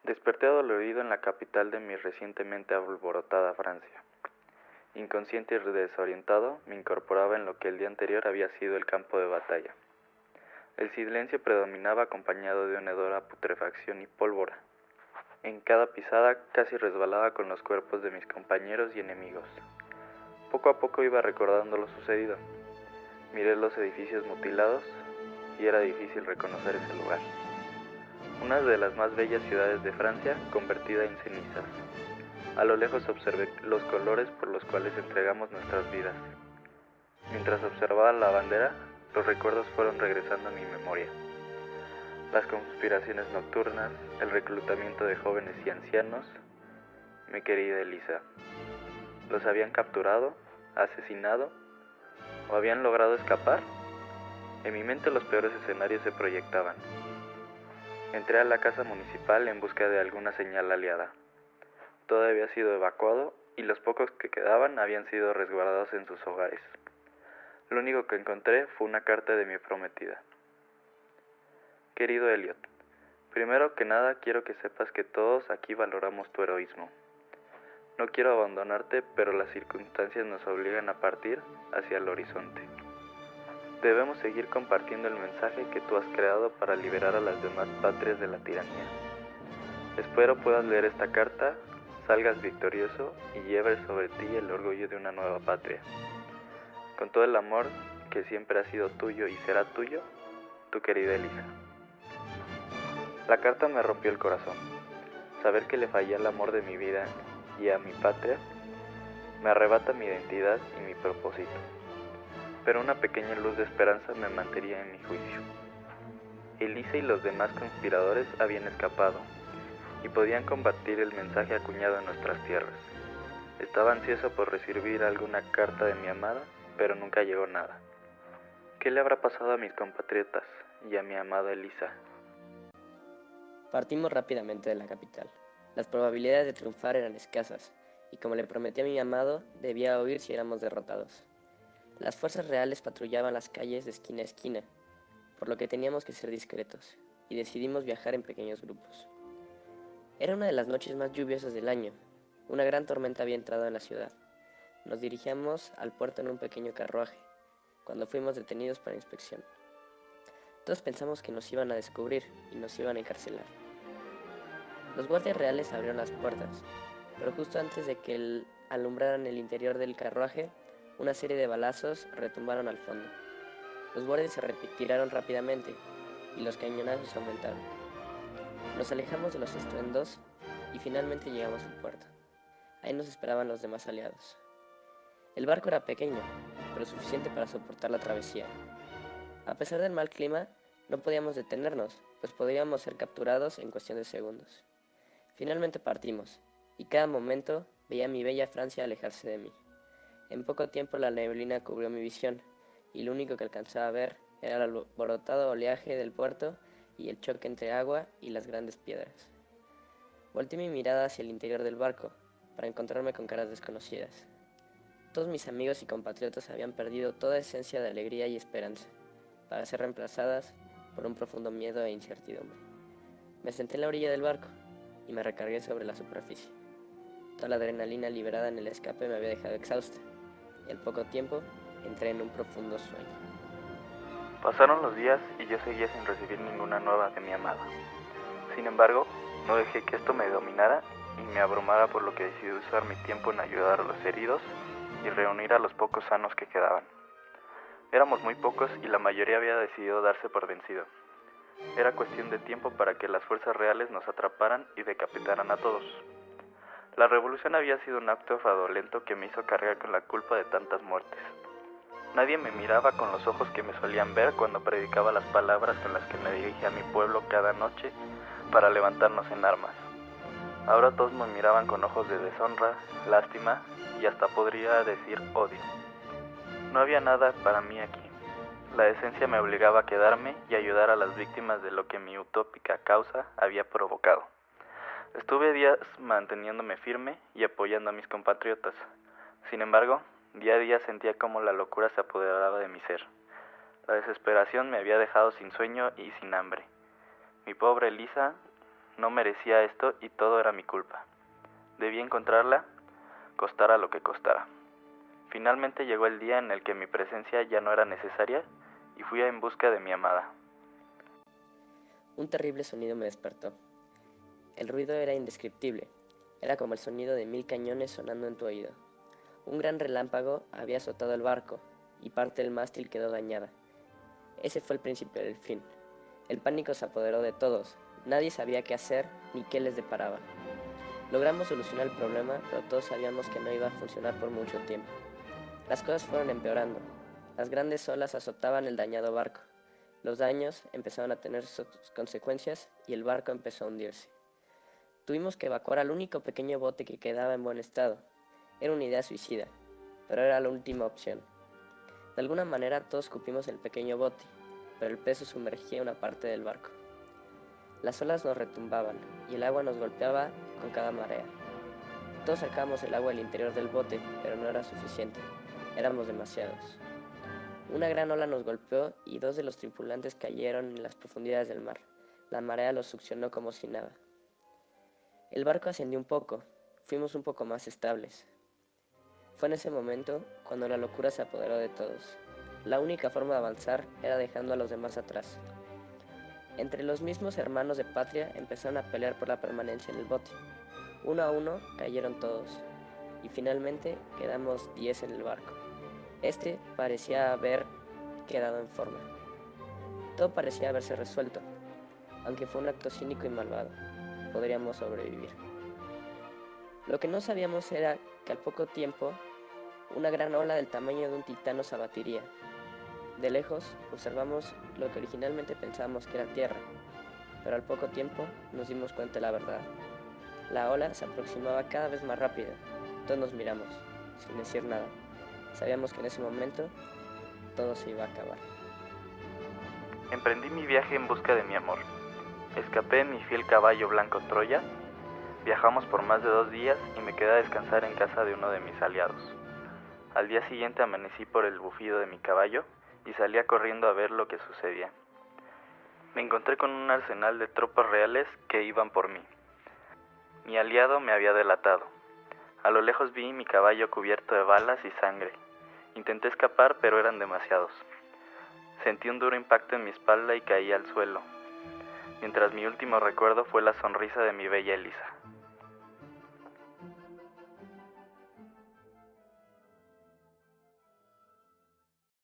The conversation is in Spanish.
Desperté dolorido en la capital de mi recientemente alborotada Francia. Inconsciente y desorientado, me incorporaba en lo que el día anterior había sido el campo de batalla. El silencio predominaba acompañado de una hedora putrefacción y pólvora. En cada pisada casi resbalaba con los cuerpos de mis compañeros y enemigos. Poco a poco iba recordando lo sucedido. Miré los edificios mutilados y era difícil reconocer ese lugar. Una de las más bellas ciudades de Francia, convertida en cenizas. A lo lejos observé los colores por los cuales entregamos nuestras vidas. Mientras observaba la bandera, los recuerdos fueron regresando a mi memoria. Las conspiraciones nocturnas, el reclutamiento de jóvenes y ancianos, mi querida Elisa. ¿Los habían capturado, asesinado o habían logrado escapar? En mi mente los peores escenarios se proyectaban. Entré a la casa municipal en busca de alguna señal aliada. Todo había sido evacuado y los pocos que quedaban habían sido resguardados en sus hogares. Lo único que encontré fue una carta de mi prometida. Querido Elliot, primero que nada quiero que sepas que todos aquí valoramos tu heroísmo. No quiero abandonarte, pero las circunstancias nos obligan a partir hacia el horizonte. Debemos seguir compartiendo el mensaje que tú has creado para liberar a las demás patrias de la tiranía. Espero puedas leer esta carta, salgas victorioso y lleves sobre ti el orgullo de una nueva patria. Con todo el amor que siempre ha sido tuyo y será tuyo, tu querida Elisa. La carta me rompió el corazón. Saber que le fallé al amor de mi vida y a mi patria me arrebata mi identidad y mi propósito. Pero una pequeña luz de esperanza me mantenía en mi juicio. Elisa y los demás conspiradores habían escapado y podían combatir el mensaje acuñado en nuestras tierras. Estaba ansioso por recibir alguna carta de mi amada, pero nunca llegó nada. ¿Qué le habrá pasado a mis compatriotas y a mi amada Elisa? Partimos rápidamente de la capital. Las probabilidades de triunfar eran escasas, y como le prometí a mi amado, debía huir si éramos derrotados. Las fuerzas reales patrullaban las calles de esquina a esquina, por lo que teníamos que ser discretos, y decidimos viajar en pequeños grupos. Era una de las noches más lluviosas del año. Una gran tormenta había entrado en la ciudad. Nos dirigíamos al puerto en un pequeño carruaje, cuando fuimos detenidos para inspección. Todos pensamos que nos iban a descubrir y nos iban a encarcelar. Los guardias reales abrieron las puertas, pero justo antes de que alumbraran el interior del carruaje, una serie de balazos retumbaron al fondo. Los guardias se retiraron rápidamente y los cañonazos aumentaron. Nos alejamos de los estruendos y finalmente llegamos al puerto. Ahí nos esperaban los demás aliados. El barco era pequeño, pero suficiente para soportar la travesía. A pesar del mal clima, no podíamos detenernos, pues podríamos ser capturados en cuestión de segundos. Finalmente partimos, y cada momento veía a mi bella Francia alejarse de mí. En poco tiempo la neblina cubrió mi visión, y lo único que alcanzaba a ver era el alborotado oleaje del puerto y el choque entre agua y las grandes piedras. Volté mi mirada hacia el interior del barco, para encontrarme con caras desconocidas. Todos mis amigos y compatriotas habían perdido toda esencia de alegría y esperanza, para ser reemplazadas por un profundo miedo e incertidumbre. Me senté en la orilla del barco y me recargué sobre la superficie. Toda la adrenalina liberada en el escape me había dejado exhausta, y al poco tiempo entré en un profundo sueño. Pasaron los días y yo seguía sin recibir ninguna nueva de mi amada. Sin embargo, no dejé que esto me dominara y me abrumara, por lo que decidí usar mi tiempo en ayudar a los heridos y reunir a los pocos sanos que quedaban. Éramos muy pocos y la mayoría había decidido darse por vencido. Era cuestión de tiempo para que las fuerzas reales nos atraparan y decapitaran a todos. La revolución había sido un acto fraudulento que me hizo cargar con la culpa de tantas muertes. Nadie me miraba con los ojos que me solían ver cuando predicaba las palabras con las que me dirigía a mi pueblo cada noche para levantarnos en armas. Ahora todos me miraban con ojos de deshonra, lástima y hasta podría decir odio. No había nada para mí aquí. La esencia me obligaba a quedarme y ayudar a las víctimas de lo que mi utópica causa había provocado. Estuve días manteniéndome firme y apoyando a mis compatriotas. Sin embargo, día a día sentía cómo la locura se apoderaba de mi ser. La desesperación me había dejado sin sueño y sin hambre. Mi pobre Elisa No merecía esto y todo era mi culpa. Debí encontrarla, costara lo que costara. Finalmente llegó el día en el que mi presencia ya no era necesaria y fui en busca de mi amada. Un terrible sonido me despertó. El ruido era indescriptible. Era como el sonido de 1000 cañones sonando en tu oído. Un gran relámpago había azotado el barco y parte del mástil quedó dañada. Ese fue el principio del fin. El pánico se apoderó de todos. Nadie sabía qué hacer ni qué les deparaba. Logramos solucionar el problema, pero todos sabíamos que no iba a funcionar por mucho tiempo. Las cosas fueron empeorando. Las grandes olas azotaban el dañado barco. Los daños empezaron a tener sus consecuencias y el barco empezó a hundirse. Tuvimos que evacuar al único pequeño bote que quedaba en buen estado. Era una idea suicida, pero era la última opción. De alguna manera todos cupimos el pequeño bote, pero el peso sumergía una parte del barco. Las olas nos retumbaban y el agua nos golpeaba con cada marea. Todos sacábamos el agua del interior del bote, pero no era suficiente. Éramos demasiados. Una gran ola nos golpeó y 2 de los tripulantes cayeron en las profundidades del mar. La marea los succionó como si nada. El barco ascendió un poco. Fuimos un poco más estables. Fue en ese momento cuando la locura se apoderó de todos. La única forma de avanzar era dejando a los demás atrás. Entre los mismos hermanos de patria empezaron a pelear por la permanencia en el bote. Uno a uno cayeron todos, y finalmente quedamos 10 en el barco. Este parecía haber quedado en forma. Todo parecía haberse resuelto, aunque fue un acto cínico y malvado. Podríamos sobrevivir. Lo que no sabíamos era que al poco tiempo, una gran ola del tamaño de un titán nos abatiría. De lejos, observamos lo que originalmente pensábamos que era tierra, pero al poco tiempo nos dimos cuenta de la verdad. La ola se aproximaba cada vez más rápido. Todos nos miramos, sin decir nada. Sabíamos que en ese momento todo se iba a acabar. Emprendí mi viaje en busca de mi amor. Escapé en mi fiel caballo blanco Troya. Viajamos por más de 2 días y me quedé a descansar en casa de uno de mis aliados. Al día siguiente amanecí por el bufido de mi caballo y salía corriendo a ver lo que sucedía. Me encontré con un arsenal de tropas reales que iban por mí. Mi aliado me había delatado. A lo lejos vi mi caballo cubierto de balas y sangre. Intenté escapar, pero eran demasiados. Sentí un duro impacto en mi espalda y caí al suelo, mientras mi último recuerdo fue la sonrisa de mi bella Elisa.